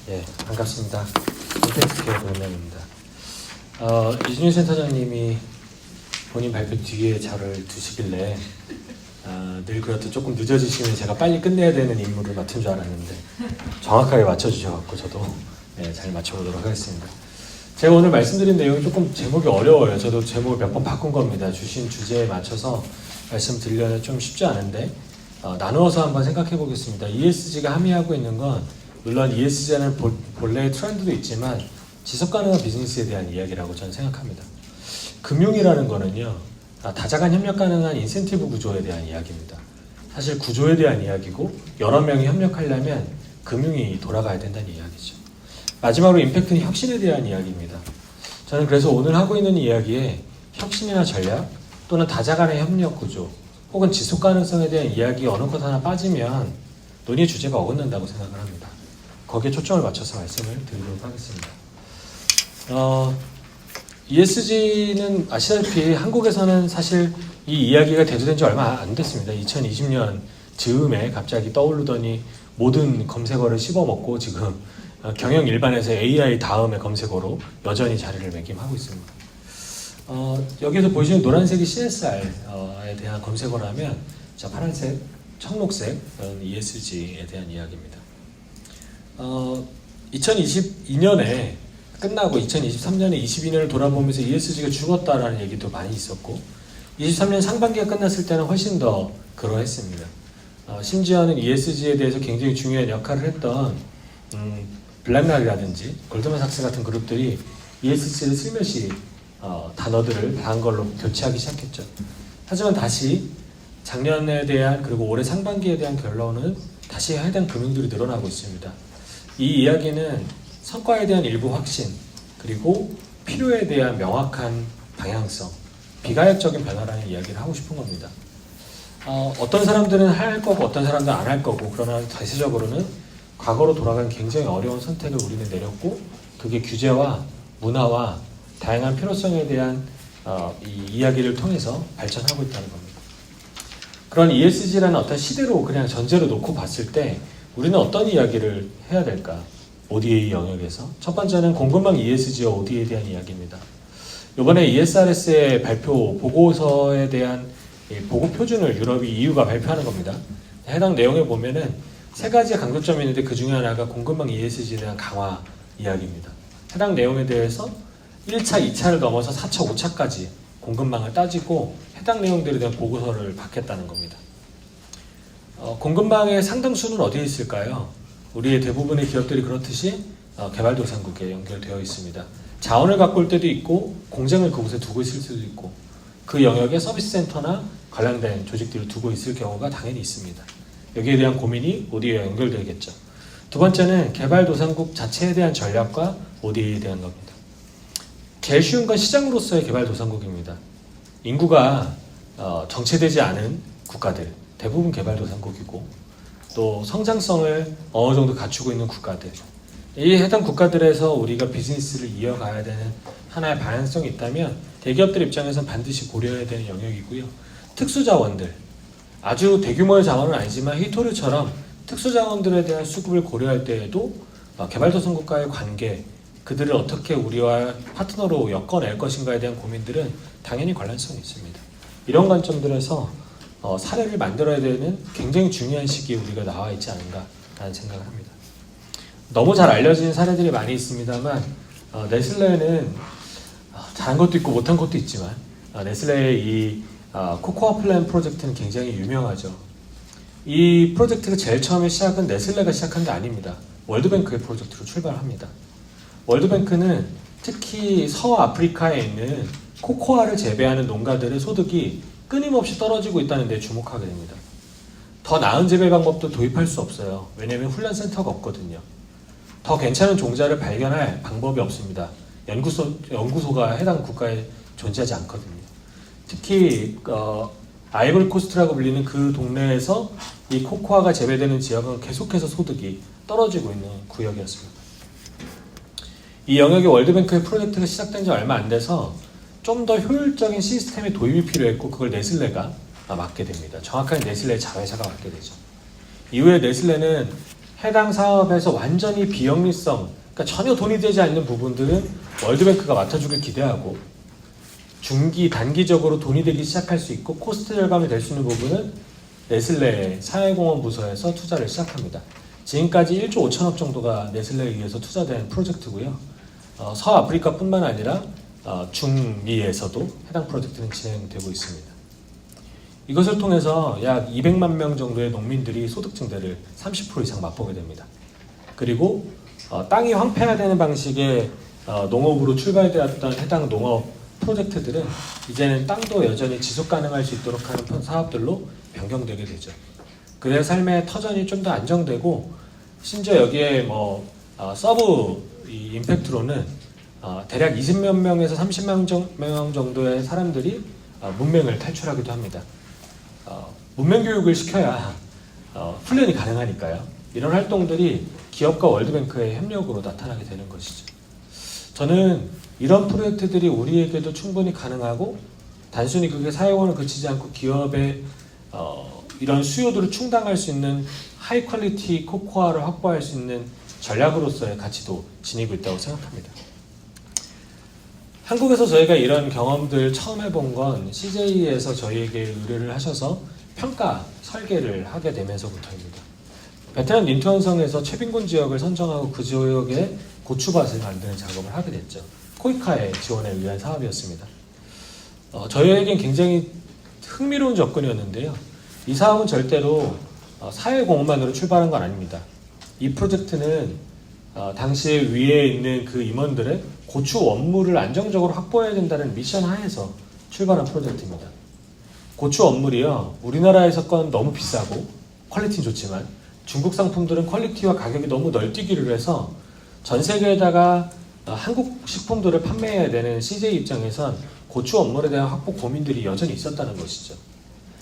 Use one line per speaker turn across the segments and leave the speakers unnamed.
예, 반갑습니다. 콘텍스트케어 동명입니다. 이준희 센터장님이 본인 발표 뒤에 저를 두시길래 늘 그렇듯 조금 늦어지시면 제가 빨리 끝내야 되는 임무를 맡은 줄 알았는데 정확하게 맞춰주셔서 저도 잘 맞춰보도록 하겠습니다. 제가 오늘 말씀드린 내용이 조금 제목이 어려워요. 저도 제목을 몇 번 바꾼 겁니다. 주신 주제에 맞춰서 말씀드리려면 좀 쉽지 않은데 나누어서 한번 생각해 보겠습니다. ESG가 함의하고 있는 건 물론 ESG는 본래의 트렌드도 있지만 지속 가능한 비즈니스에 대한 이야기라고 저는 생각합니다. 금융이라는 거는요, 다자간 협력 가능한 인센티브 구조에 대한 이야기입니다. 사실 구조에 대한 이야기고 여러 명이 협력하려면 금융이 돌아가야 된다는 이야기죠. 마지막으로 임팩트는 혁신에 대한 이야기입니다. 저는 그래서 오늘 하고 있는 이야기에 혁신이나 전략 또는 다자간의 협력 구조 혹은 지속 가능성에 대한 이야기 어느 것 하나 빠지면 논의 주제가 어긋난다고 생각을 합니다. 거기에 초점을 맞춰서 말씀을 드리도록 하겠습니다. ESG는 아시다시피 한국에서는 사실 이 이야기가 대두된 지 얼마 안 됐습니다. 2020년 즈음에 갑자기 떠오르더니 모든 검색어를 씹어먹고 지금 경영 일반에서 AI 다음의 검색어로 여전히 자리를 매김하고 있습니다. 여기서 보시는 노란색이 CSR에 대한 검색어라면 자, 파란색, 청록색은 ESG에 대한 이야기입니다. 2022년에 끝나고 2023년에 22년을 돌아보면서 ESG가 죽었다라는 얘기도 많이 있었고 23년 상반기가 끝났을 때는 훨씬 더 그러했습니다. 심지어는 ESG에 대해서 굉장히 중요한 역할을 했던 블랙락이라든지 골드만삭스 같은 그룹들이 ESG를 슬며시 단어들을 다한 걸로 교체하기 시작했죠. 하지만 다시 작년에 대한 그리고 올해 상반기에 대한 결론은 다시 해당 금융들이 늘어나고 있습니다. 이 이야기는 성과에 대한 일부 확신 그리고 필요에 대한 명확한 방향성, 비가역적인 변화라는 이야기를 하고 싶은 겁니다. 어떤 사람들은 할 거고 어떤 사람들은 안 할 거고 그러나 대체적으로는 과거로 돌아가는 굉장히 어려운 선택을 우리는 내렸고 그게 규제와 문화와 다양한 필요성에 대한 이 이야기를 통해서 발전하고 있다는 겁니다. 그런 ESG라는 어떤 시대로 그냥 전제로 놓고 봤을 때 우리는 어떤 이야기를 해야 될까? ODA 영역에서 첫 번째는 공급망 ESG와 ODA에 대한 이야기입니다. 이번에 ESRS의 발표 보고서에 대한 보고 표준을 유럽이 EU가 발표하는 겁니다. 해당 내용에 보면은 세 가지의 강조점이 있는데 그 중에 하나가 공급망 ESG에 대한 강화 이야기입니다. 해당 내용에 대해서 1차, 2차를 넘어서 4차, 5차까지 공급망을 따지고 해당 내용들에 대한 보고서를 받겠다는 겁니다. 공급망의 상당수는 어디에 있을까요? 우리의 대부분의 기업들이 그렇듯이 개발도상국에 연결되어 있습니다. 자원을 갖고 올 때도 있고 공장을 그곳에 두고 있을 수도 있고 그 영역에 서비스 센터나 관련된 조직들을 두고 있을 경우가 당연히 있습니다. 여기에 대한 고민이 ODA에 연결되겠죠. 두 번째는 개발도상국 자체에 대한 전략과 ODA에 대한 겁니다. 제일 쉬운 건 시장으로서의 개발도상국입니다. 인구가 정체되지 않은 국가들, 대부분 개발도상국이고 또 성장성을 어느 정도 갖추고 있는 국가들, 이 해당 국가들에서 우리가 비즈니스를 이어가야 되는 하나의 방향성이 있다면 대기업들 입장에서는 반드시 고려해야 되는 영역이고요. 특수자원들, 아주 대규모의 자원은 아니지만 히토류처럼 특수자원들에 대한 수급을 고려할 때에도 개발도상국과의 관계, 그들을 어떻게 우리와 파트너로 엮어낼 것인가에 대한 고민들은 당연히 관련성이 있습니다. 이런 관점들에서 사례를 만들어야 되는 굉장히 중요한 시기에 우리가 나와 있지 않은가라는 생각을 합니다. 너무 잘 알려진 사례들이 많이 있습니다만 네슬레는 잘한 것도 있고 못한 것도 있지만 네슬레의 이 코코아 플랜 프로젝트는 굉장히 유명하죠. 이 프로젝트가 제일 처음에 시작은 네슬레가 시작한 게 아닙니다. 월드뱅크의 프로젝트로 출발합니다. 월드뱅크는 특히 서아프리카에 있는 코코아를 재배하는 농가들의 소득이 끊임없이 떨어지고 있다는 데 주목하게 됩니다. 더 나은 재배 방법도 도입할 수 없어요. 왜냐하면 훈련센터가 없거든요. 더 괜찮은 종자를 발견할 방법이 없습니다. 연구소가 해당 국가에 존재하지 않거든요. 특히 아이보리코스트라고 불리는 그 동네에서 이 코코아가 재배되는 지역은 계속해서 소득이 떨어지고 있는 구역이었습니다. 이 영역의 월드뱅크의 프로젝트가 시작된 지 얼마 안 돼서 좀 더 효율적인 시스템의 도입이 필요했고 그걸 네슬레가 맡게 됩니다. 정확하게 네슬레의 자회사가 맡게 되죠. 이후에 네슬레는 해당 사업에서 완전히 비영리성, 그러니까 전혀 돈이 되지 않는 부분들은 월드뱅크가 맡아주길 기대하고, 중기, 단기적으로 돈이 되기 시작할 수 있고 코스트 절감이 될 수 있는 부분은 네슬레 사회공헌 부서에서 투자를 시작합니다. 지금까지 1조 5천억 정도가 네슬레에 의해서 투자된 프로젝트고요. 서아프리카뿐만 아니라 중미에서도 해당 프로젝트는 진행되고 있습니다. 이것을 통해서 약 200만 명 정도의 농민들이 소득 증대를 30% 이상 맛보게 됩니다. 그리고 땅이 황폐화되는 방식의 농업으로 출발되었던 해당 농업 프로젝트들은 이제는 땅도 여전히 지속 가능할 수 있도록 하는 사업들로 변경되게 되죠. 그들의 삶의 터전이 좀 더 안정되고, 심지어 여기에 서브 임팩트로는 대략 20몇 명에서 30만 명 정도의 사람들이 문맹을 탈출하기도 합니다. 문맹 교육을 시켜야 훈련이 가능하니까요. 이런 활동들이 기업과 월드뱅크의 협력으로 나타나게 되는 것이죠. 저는 이런 프로젝트들이 우리에게도 충분히 가능하고, 단순히 그게 사회원을 그치지 않고 기업의 이런 수요들을 충당할 수 있는 하이 퀄리티 코코아를 확보할 수 있는 전략으로서의 가치도 지니고 있다고 생각합니다. 한국에서 저희가 이런 경험들 처음 해본 건 CJ에서 저희에게 의뢰를 하셔서 평가 설계를 하게 되면서부터입니다. 베트남 닌투안성에서 최빈곤 지역을 선정하고 그 지역에 고추밭을 만드는 작업을 하게 됐죠. 코이카의 지원에 의한 사업이었습니다. 저희에겐 굉장히 흥미로운 접근이었는데요. 이 사업은 절대로 사회공헌만으로 출발한 건 아닙니다. 이 프로젝트는 당시에 위에 있는 그 임원들의 고추 원물을 안정적으로 확보해야 된다는 미션 하에서 출발한 프로젝트입니다. 고추 원물이요, 우리나라에서 건 너무 비싸고 퀄리티는 좋지만 중국 상품들은 퀄리티와 가격이 너무 널뛰기를 해서 전 세계에다가 한국 식품들을 판매해야 되는 CJ 입장에선 고추 원물에 대한 확보 고민들이 여전히 있었다는 것이죠.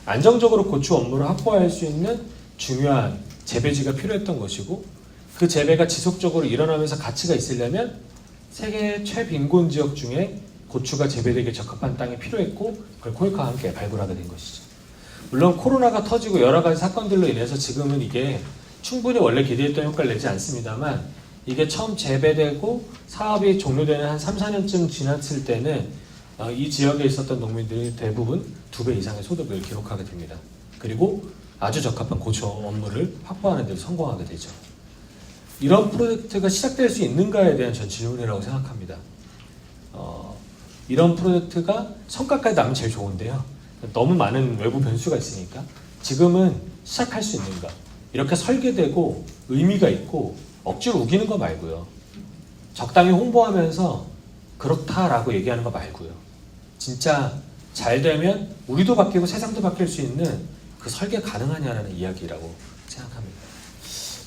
안정적으로 고추 원물을 확보할 수 있는 중요한 재배지가 필요했던 것이고, 그 재배가 지속적으로 일어나면서 가치가 있으려면 세계 최빈곤 지역 중에 고추가 재배되기에 적합한 땅이 필요했고, 그걸 코이카와 함께 발굴하게 된 것이죠. 물론 코로나가 터지고 여러 가지 사건들로 인해서 지금은 이게 충분히 원래 기대했던 효과를 내지 않습니다만, 이게 처음 재배되고 사업이 종료되는 한 3, 4년쯤 지났을 때는 이 지역에 있었던 농민들이 대부분 2배 이상의 소득을 기록하게 됩니다. 그리고 아주 적합한 고추 원물을 확보하는 데 성공하게 되죠. 이런 프로젝트가 시작될 수 있는가에 대한 전 질문이라고 생각합니다. 이런 프로젝트가 성과까지 나면 제일 좋은데요. 너무 많은 외부 변수가 있으니까 지금은 시작할 수 있는가, 이렇게 설계되고 의미가 있고 억지로 우기는 거 말고요, 적당히 홍보하면서 그렇다라고 얘기하는 거 말고요, 진짜 잘 되면 우리도 바뀌고 세상도 바뀔 수 있는 그 설계 가능하냐라는 이야기라고 생각합니다.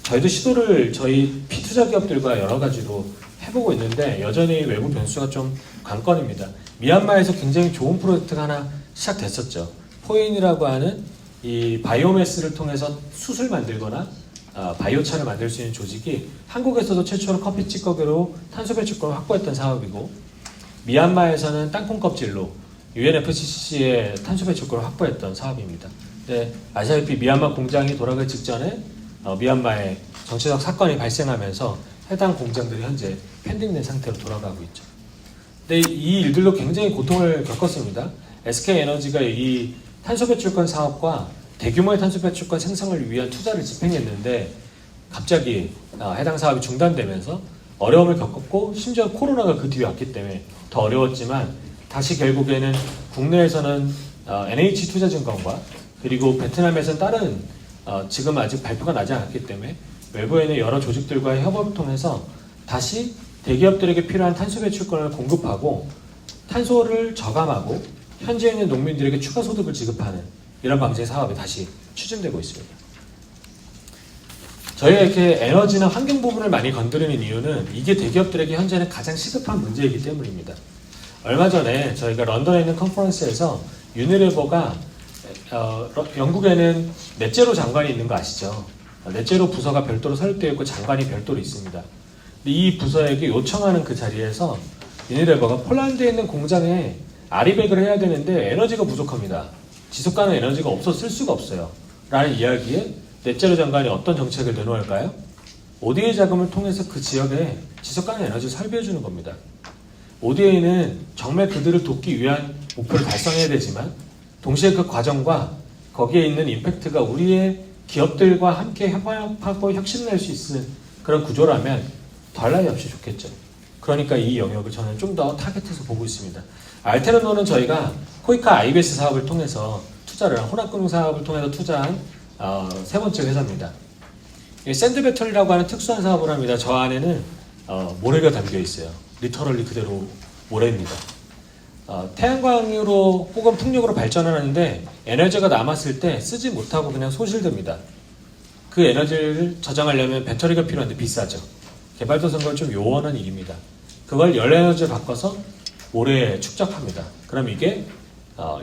저희도 시도를 저희 피투자 기업들과 여러 가지로 해보고 있는데 여전히 외부 변수가 좀 관건입니다. 미얀마에서 굉장히 좋은 프로젝트가 하나 시작됐었죠. 포인이라고 하는 이 바이오매스를 통해서 숯을 만들거나 바이오차를 만들 수 있는 조직이 한국에서도 최초로 커피 찌꺼기로 탄소 배출권을 확보했던 사업이고, 미얀마에서는 땅콩 껍질로 UNFCCC의 탄소 배출권을 확보했던 사업입니다. 네, 아시다시피 미얀마 공장이 돌아가기 직전에 미얀마에 정치적 사건이 발생하면서 해당 공장들이 현재 팬딩된 상태로 돌아가고 있죠. 근데 이 일들로 굉장히 고통을 겪었습니다. SK에너지가 이 탄소 배출권 사업과 대규모의 탄소 배출권 생성을 위한 투자를 집행했는데 갑자기 해당 사업이 중단되면서 어려움을 겪었고, 심지어 코로나가 그 뒤에 왔기 때문에 더 어려웠지만 다시 결국에는 국내에서는 NH투자증권과 그리고 베트남에서는 다른 지금 아직 발표가 나지 않았기 때문에 외부에는 여러 조직들과의 협업을 통해서 다시 대기업들에게 필요한 탄소 배출권을 공급하고 탄소를 저감하고 현지에 있는 농민들에게 추가 소득을 지급하는 이런 방식의 사업이 다시 추진되고 있습니다. 저희가 이렇게 에너지나 환경 부분을 많이 건드리는 이유는 이게 대기업들에게 현재는 가장 시급한 문제이기 때문입니다. 얼마 전에 저희가 런던에 있는 컨퍼런스에서 유니레버가 영국에는 넷제로 장관이 있는 거 아시죠? 넷제로 부서가 별도로 설립되어 있고 장관이 별도로 있습니다. 이 부서에게 요청하는 그 자리에서 유니레버가 폴란드에 있는 공장에 아리백을 해야 되는데 에너지가 부족합니다. 지속가능 에너지가 없어 쓸 수가 없어요. 라는 이야기에 넷제로 장관이 어떤 정책을 내놓을까요? ODA 자금을 통해서 그 지역에 지속가능 에너지를 설비해 주는 겁니다. ODA는 정말 그들을 돕기 위한 목표를 달성해야 되지만 동시에 그 과정과 거기에 있는 임팩트가 우리의 기업들과 함께 협업하고 혁신낼 수 있는 그런 구조라면 더할 나위 없이 좋겠죠. 그러니까 이 영역을 저는 좀 더 타겟해서 보고 있습니다. 알테르노는 저희가 코이카 IBS 사업을 통해서 혼합금융 사업을 통해서 투자한 세 번째 회사입니다. 샌드 배터리라고 하는 특수한 사업을 합니다. 저 안에는 모래가 담겨 있어요. 리터럴리 그대로 모래입니다. 태양광으로 혹은 풍력으로 발전을 하는데 에너지가 남았을 때 쓰지 못하고 그냥 소실됩니다. 그 에너지를 저장하려면 배터리가 필요한데 비싸죠. 개발도상국은 좀 요원한 일입니다. 그걸 열에너지에 바꿔서 모래에 축적합니다. 그럼 이게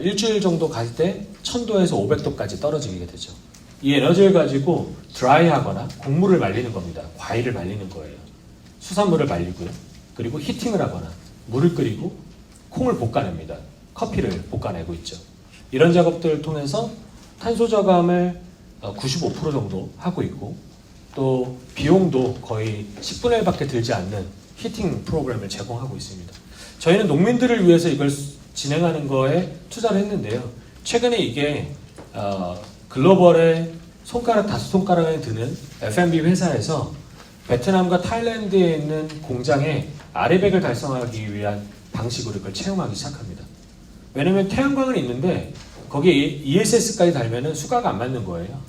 일주일 정도 갈 때 1000도에서 500도까지 떨어지게 되죠. 이 에너지를 가지고 드라이하거나 곡물을 말리는 겁니다. 과일을 말리는 거예요. 수산물을 말리고요. 그리고 히팅을 하거나 물을 끓이고 콩을 볶아냅니다. 커피를 볶아내고 있죠. 이런 작업들을 통해서 탄소 저감을 95% 정도 하고 있고 또 비용도 거의 10분의 1밖에 들지 않는 히팅 프로그램을 제공하고 있습니다. 저희는 농민들을 위해서 이걸 진행하는 거에 투자를 했는데요. 최근에 이게 글로벌의 손가락 5손가락에 드는 F&B 회사에서 베트남과 타일랜드에 있는 공장에 아리백을 달성하기 위한 방식으로 이걸 채용하기 시작합니다. 왜냐면 태양광은 있는데 거기에 ESS까지 달면은 수가가 안 맞는 거예요.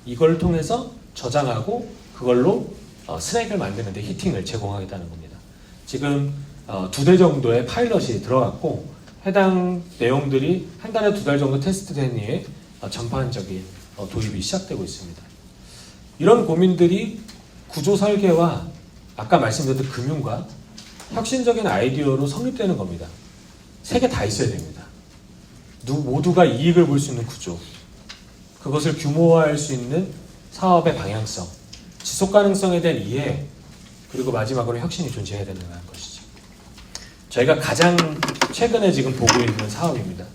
이걸 통해서 저장하고 그걸로 스낵을 만드는데 히팅을 제공하겠다는 겁니다. 지금 2대 정도의 파일럿이 들어갔고 해당 내용들이 한 달에 2달 정도 테스트된 이후에 전반적인 도입이 시작되고 있습니다. 이런 고민들이 구조 설계와 아까 말씀드렸던 금융과 혁신적인 아이디어로 성립되는 겁니다. 세 개 다 있어야 됩니다. 모두가 이익을 볼 수 있는 구조, 그것을 규모화할 수 있는 사업의 방향성, 지속 가능성에 대한 이해, 그리고 마지막으로 혁신이 존재해야 된다는 것이죠. 저희가 가장 최근에 지금 보고 있는 사업입니다.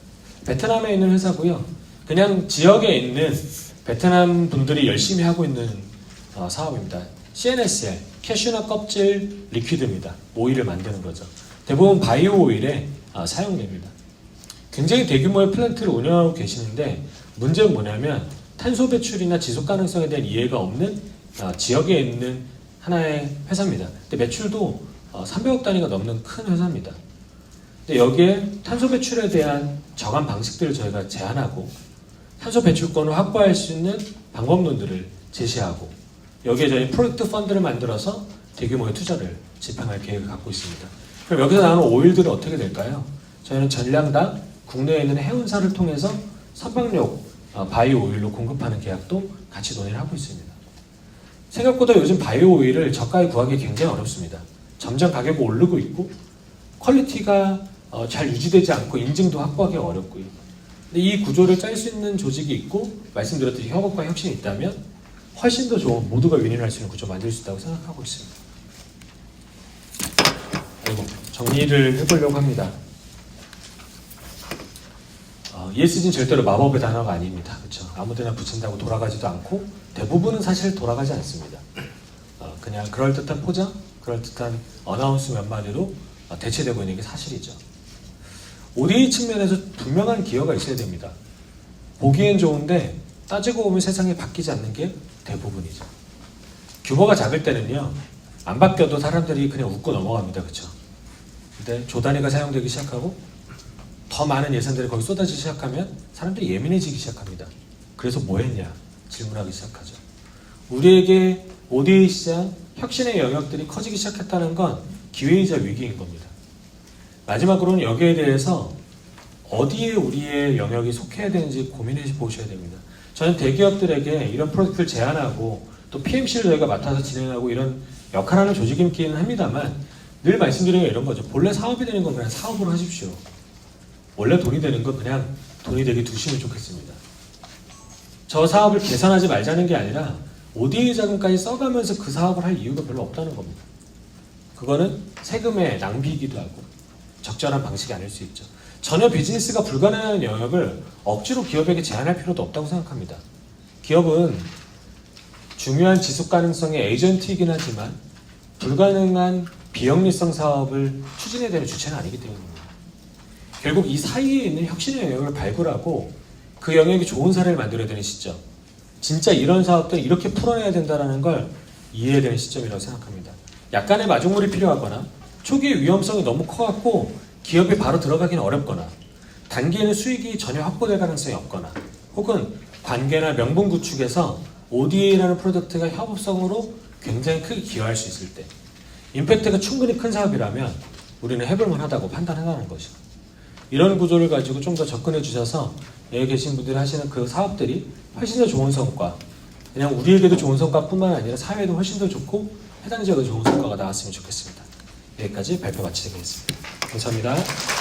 베트남에 있는 회사고요. 그냥 지역에 있는 베트남 분들이 열심히 하고 있는 사업입니다. CNSL, 캐슈넛 껍질 리퀴드입니다. 오일을 만드는 거죠. 대부분 바이오 오일에 사용됩니다. 굉장히 대규모의 플랜트를 운영하고 계시는데 문제는 뭐냐면 탄소 배출이나 지속 가능성에 대한 이해가 없는 지역에 있는 하나의 회사입니다. 근데 매출도 300억 단위가 넘는 큰 회사입니다. 근데 여기에 탄소 배출에 대한 정한 방식들을 저희가 제안하고 탄소 배출권을 확보할 수 있는 방법론들을 제시하고 여기에 저희 프로젝트 펀드를 만들어서 대규모의 투자를 집행할 계획을 갖고 있습니다. 그럼 여기서 나오는 오일들은 어떻게 될까요? 저희는 전량당 국내에 있는 해운사를 통해서 선박용 바이오 오일로 공급하는 계약도 같이 논의를 하고 있습니다. 생각보다 요즘 바이오 오일을 저가에 구하기 굉장히 어렵습니다. 점점 가격이 오르고 있고 퀄리티가 잘 유지되지 않고 인증도 확보하기 어렵고요. 근데 이 구조를 짤 수 있는 조직이 있고 말씀드렸듯이 협업과 혁신이 있다면 훨씬 더 좋은 모두가 윈윈할 수 있는 구조 만들 수 있다고 생각하고 있습니다. 정리를 해보려고 합니다. ESG는 절대로 마법의 단어가 아닙니다. 그렇죠? 아무데나 붙인다고 돌아가지도 않고 대부분은 사실 돌아가지 않습니다. 그냥 그럴듯한 포장, 그럴듯한 어나운스 몇 마디로 대체되고 있는 게 사실이죠. ODA 측면에서 분명한 기여가 있어야 됩니다. 보기엔 좋은데 따지고 보면 세상이 바뀌지 않는 게 대부분이죠. 규모가 작을 때는요, 안 바뀌어도 사람들이 그냥 웃고 넘어갑니다. 그렇죠? 근데 조 단위가 사용되기 시작하고 더 많은 예산들이 거기 쏟아지기 시작하면 사람들이 예민해지기 시작합니다. 그래서 뭐 했냐? 질문하기 시작하죠. 우리에게 ODA 시장, 혁신의 영역들이 커지기 시작했다는 건 기회이자 위기인 겁니다. 마지막으로는 여기에 대해서 어디에 우리의 영역이 속해야 되는지 고민해 보셔야 됩니다. 저는 대기업들에게 이런 프로젝트를 제안하고 또 PMC를 저희가 맡아서 진행하고 이런 역할하는 조직이기는 합니다만 늘 말씀드리는 게 이런 거죠. 본래 사업이 되는 건 그냥 사업으로 하십시오. 원래 돈이 되는 건 그냥 돈이 되게 두시면 좋겠습니다. 저 사업을 개선하지 말자는 게 아니라 ODA 자금까지 써가면서 그 사업을 할 이유가 별로 없다는 겁니다. 그거는 세금의 낭비이기도 하고 적절한 방식이 아닐 수 있죠. 전혀 비즈니스가 불가능한 영역을 억지로 기업에게 제한할 필요도 없다고 생각합니다. 기업은 중요한 지속 가능성의 에이전트이긴 하지만 불가능한 비영리성 사업을 추진해야 되는 주체는 아니기 때문입니다. 결국 이 사이에 있는 혁신의 영역을 발굴하고 그 영역이 좋은 사례를 만들어야 되는 시점, 진짜 이런 사업들을 이렇게 풀어내야 된다는 걸 이해해야 되는 시점이라고 생각합니다. 약간의 마중물이 필요하거나 초기의 위험성이 너무 커갖고 기업이 바로 들어가기는 어렵거나 단기에는 수익이 전혀 확보될 가능성이 없거나 혹은 관계나 명분 구축에서 ODA라는 프로덕트가 협업성으로 굉장히 크게 기여할 수 있을 때 임팩트가 충분히 큰 사업이라면 우리는 해볼만 하다고 판단한다는 것이죠. 이런 구조를 가지고 좀 더 접근해 주셔서 여기 계신 분들이 하시는 그 사업들이 훨씬 더 좋은 성과, 그냥 우리에게도 좋은 성과뿐만 아니라 사회에도 훨씬 더 좋고 해당 지역에 좋은 성과가 나왔으면 좋겠습니다. 여기까지 발표 마치겠습니다. 감사합니다.